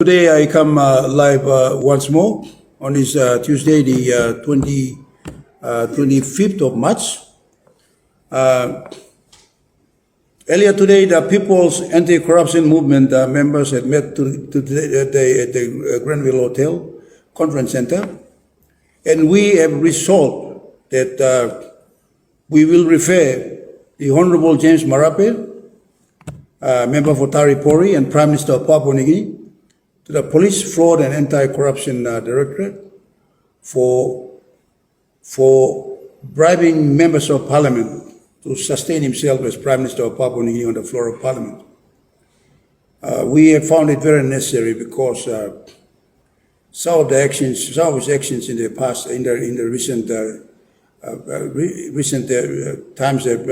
Today I come live once more on this Tuesday, the 25th of March. Earlier today, the People's Anti-Corruption Movement members had met today at the Granville Hotel Conference Center, and we have resolved that we will refer the Honorable James Marape, member for Taripori and Prime Minister of Papua New Guinea, to the Police Fraud and Anti-Corruption Directorate for bribing members of Parliament to sustain himself as Prime Minister of Papua New Guinea on the floor of Parliament. We have found it very necessary because some of his actions in the past, in the recent times have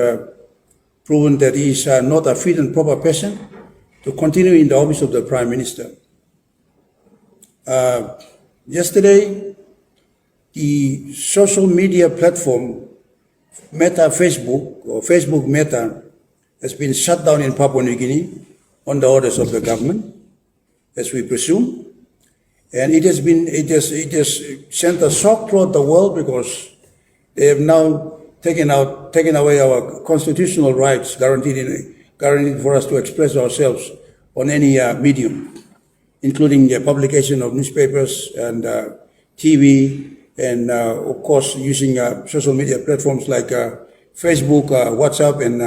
proven that he is not a fit and proper person to continue in the office of the Prime Minister. Yesterday, the social media platform Meta Facebook, or Facebook Meta, has been shut down in Papua New Guinea on the orders of the government, as we presume. And it has sent a shock throughout the world because they have now taken away our constitutional rights guaranteed for us to express ourselves on any medium, including the publication of newspapers and TV, and of course using social media platforms like Facebook, WhatsApp, and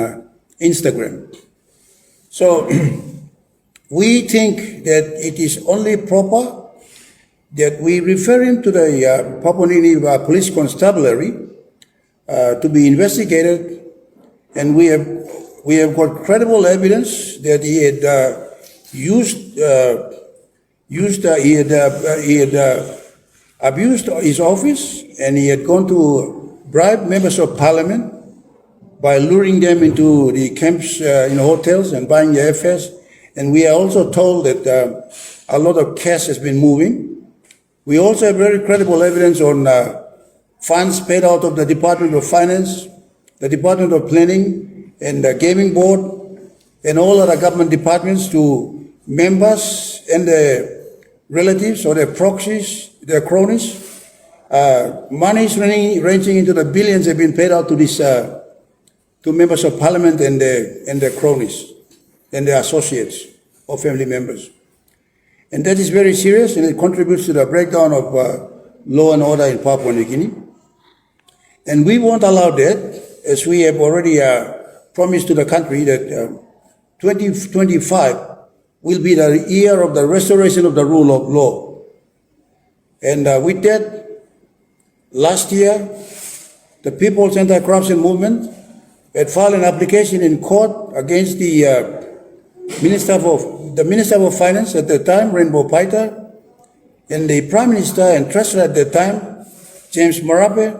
Instagram. So we think that it is only proper that we refer him to the Papua New Guinea Police Constabulary to be investigated, and we have got credible evidence that he had abused his office, and he had gone to bribe members of Parliament by luring them into the camps in hotels and buying their airfares. And we are also told that a lot of cash has been moving. We also have very credible evidence on funds paid out of the Department of Finance, the Department of Planning, and the Gaming Board, and all other government departments to members and their relatives or their proxies, their cronies. Monies ranging into the billions have been paid out to these to members of Parliament and their cronies and their associates or family members. And that is very serious, and it contributes to the breakdown of law and order in Papua New Guinea. And we won't allow that, as we have already promised to the country that 2025 will be the year of the restoration of the rule of law. And with that, last year, the People's Anti-Corruption Movement had filed an application in court against the Minister of Finance at the time, Rainbow Paita, and the Prime Minister and Treasurer at the time, James Marape,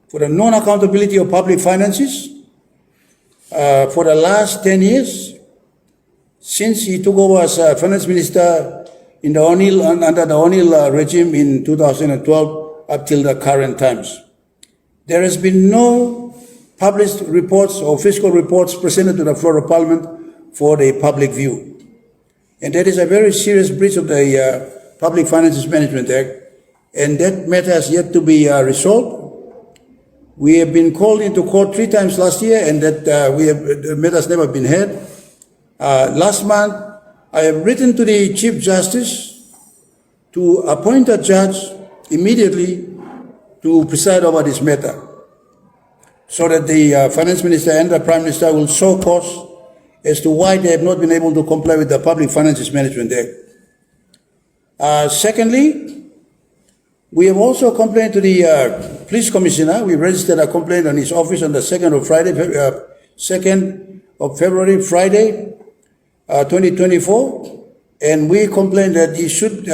for the non-accountability of public finances for the last 10 years, since he took over as Finance Minister in the under the O'Neill regime in 2012 up till the current times. There has been no published reports or fiscal reports presented to the floor of Parliament for the public view. And that is a very serious breach of the Public Finances Management Act, and that matter has yet to be resolved. We have been called into court 3 times last year, and that the matter has never been heard. Last month, I have written to the Chief Justice to appoint a judge immediately to preside over this matter, so that the Finance Minister and the Prime Minister will show cause as to why they have not been able to comply with the Public Finances Management Act. Secondly, we have also complained to the Police Commissioner. We registered a complaint on his office on the 2nd of February, Friday, 2024, and we complained that he should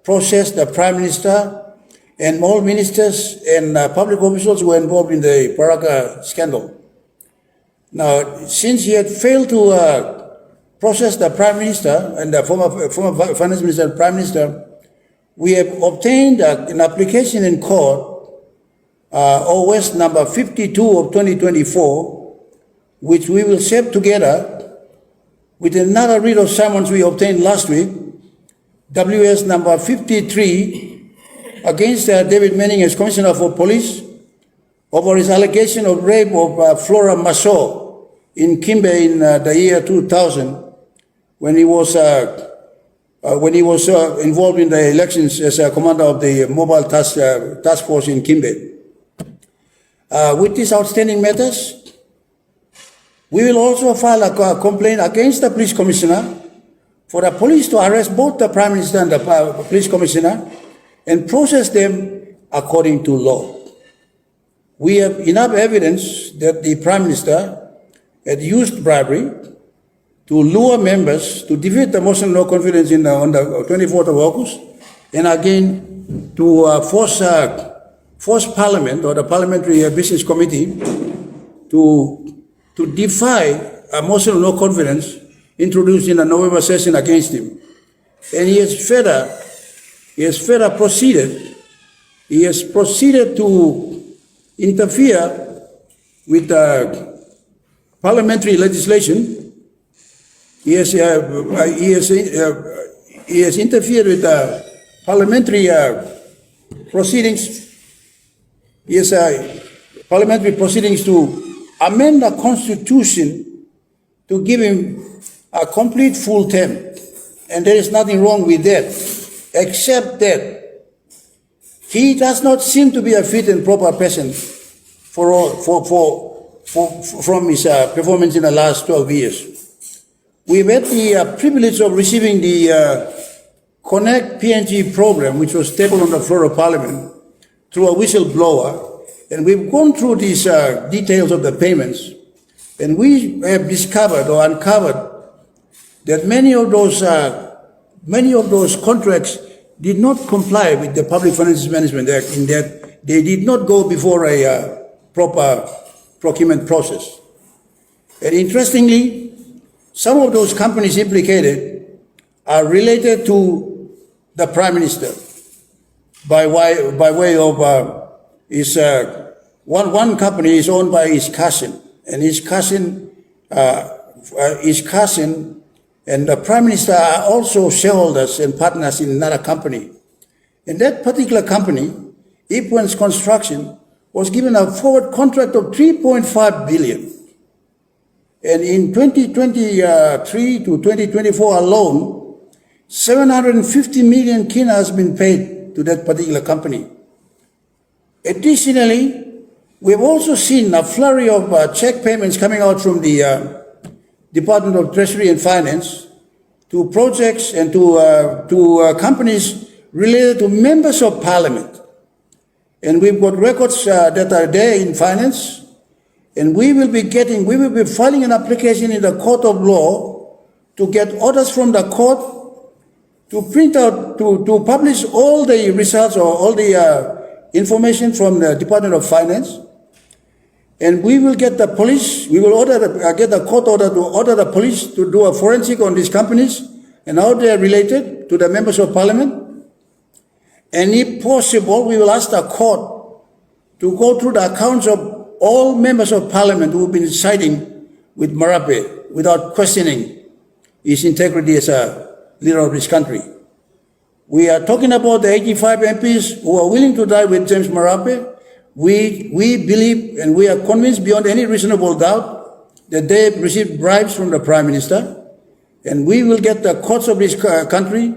process the Prime Minister and all ministers and public officials who were involved in the Paraka scandal. Now, since he had failed to process the Prime Minister and the former Finance Minister and Prime Minister, we have obtained an application in court, OS number 52 of 2024, which we will shape together with another writ of summons we obtained last week WS number 53 against David Manning as Commissioner for Police over his allegation of rape of Flora Maso in Kimbe in the year 2000 when he was involved in the elections as a commander of the mobile task force in Kimbe. With these outstanding matters, we will also file a complaint against the police commissioner for the police to arrest both the Prime Minister and the police commissioner and process them according to law. We have enough evidence that the Prime Minister had used bribery to lure members to defeat the motion of no confidence on the 24th of August, and again to force Parliament or the Parliamentary Business Committee to defy a motion of no confidence introduced in the November session against him. And he has further proceeded to interfere with parliamentary legislation. He has interfered with parliamentary proceedings. He has parliamentary proceedings to amend the Constitution to give him a complete full term. And there is nothing wrong with that, except that he does not seem to be a fit and proper person from his performance in the last 12 years. We've had the privilege of receiving the Connect PNG program, which was tabled on the floor of Parliament through a whistleblower, and we've gone through these details of the payments, and we have discovered or uncovered that many of those contracts did not comply with the Public Finances Management Act, in that they did not go before a proper procurement process. And interestingly, some of those companies implicated are related to the Prime Minister by way of his one company is owned by his cousin, and his cousin and the Prime Minister are also shareholders and partners in another company. And that particular company, Ipwen's Construction, was given a forward contract of 3.5 billion. And in 2023 to 2024 alone, 750 million kina has been paid to that particular company. Additionally, we've also seen a flurry of check payments coming out from the Department of Treasury and Finance to projects and to companies related to members of Parliament. And we've got records that are there in finance, and we will be filing an application in the Court of Law to get orders from the court to print out, to publish all the results or all the information from the Department of Finance. And we will get the police, we will get the court order to order the police to do a forensic on these companies and how they are related to the members of Parliament. And if possible, we will ask the court to go through the accounts of all members of Parliament who have been siding with Marape without questioning his integrity as a leader of this country. We are talking about the 85 MPs who are willing to die with James Marape. We believe and we are convinced beyond any reasonable doubt that they have received bribes from the Prime Minister, and we will get the courts of this country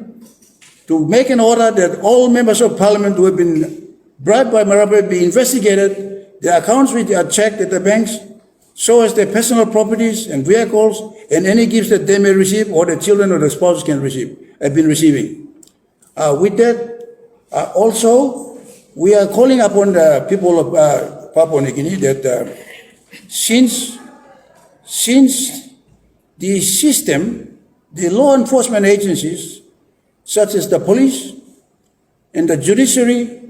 to make an order that all members of Parliament who have been bribed by Marape be investigated, their accounts are checked at the banks, so as their personal properties and vehicles and any gifts that they may receive or their children or their spouses have been receiving. With that, also, we are calling upon the people of Papua New Guinea that since the system, the law enforcement agencies, such as the police and the judiciary,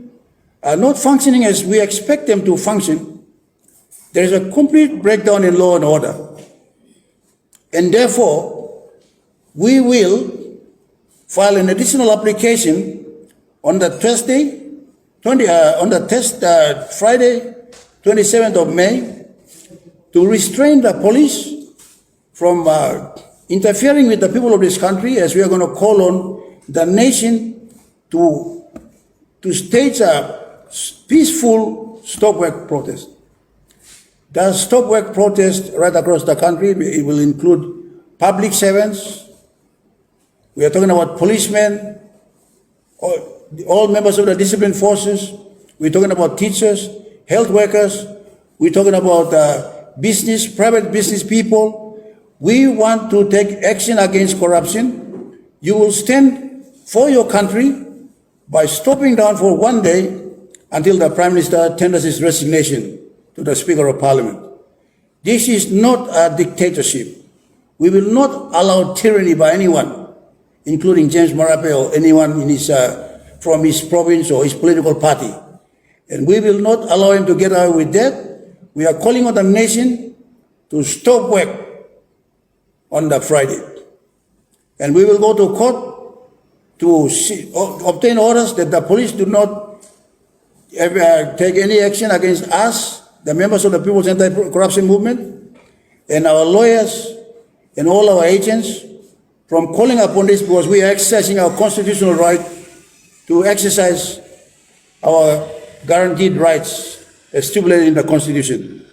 are not functioning as we expect them to function, there is a complete breakdown in law and order. And therefore, we will file an additional application on the Friday, 27th of May, to restrain the police from interfering with the people of this country, as we are going to call on the nation to stage a peaceful stop work protest. The stop work protest right across the country, it will include public servants. We are talking about policemen, all members of the disciplined forces. We're talking about teachers, health workers. We're talking about private business people. We want to take action against corruption. You will stand for your country by stopping down for one day until the Prime Minister tenders his resignation to the Speaker of Parliament. This is not a dictatorship. We will not allow tyranny by anyone, including James Marape or anyone from his province or his political party. And we will not allow him to get away with that. We are calling on the nation to stop work on the Friday. And we will go to court to obtain orders that the police do not take any action against us, the members of the People's Anti-Corruption Movement, and our lawyers and all our agents from calling upon this, because we are exercising our constitutional right to exercise our guaranteed rights as stipulated in the Constitution.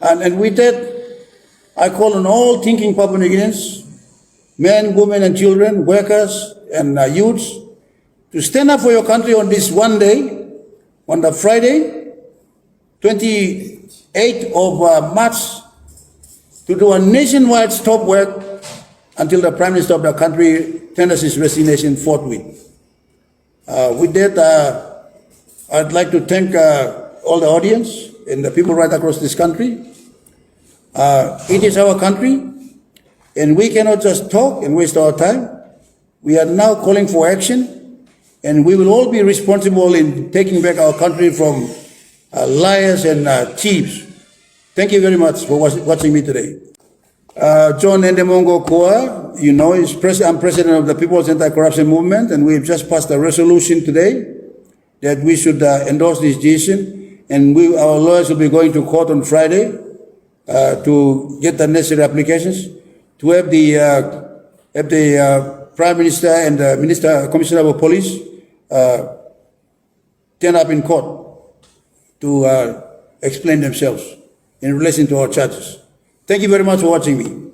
And with that, I call on all thinking Papua New Guineans, men, women, and children, workers, and youths, to stand up for your country on this one day, on the Friday, 28th of March, to do a nationwide stop work until the Prime Minister of the country tenders his resignation forthwith. With that, I'd like to thank all the audience and the people right across this country. It is our country, and we cannot just talk and waste our time. We are now calling for action, and we will all be responsible in taking back our country from liars and thieves. Thank you very much for watching me today. John Endemongo Koa, you know, I'm president of the People's Anti-Corruption Movement, and we've just passed a resolution today that we should endorse this decision, and our lawyers will be going to court on Friday to get the necessary applications to have the Prime Minister and the Commissioner of Police turn up in court to explain themselves in relation to our charges. Thank you very much for watching me.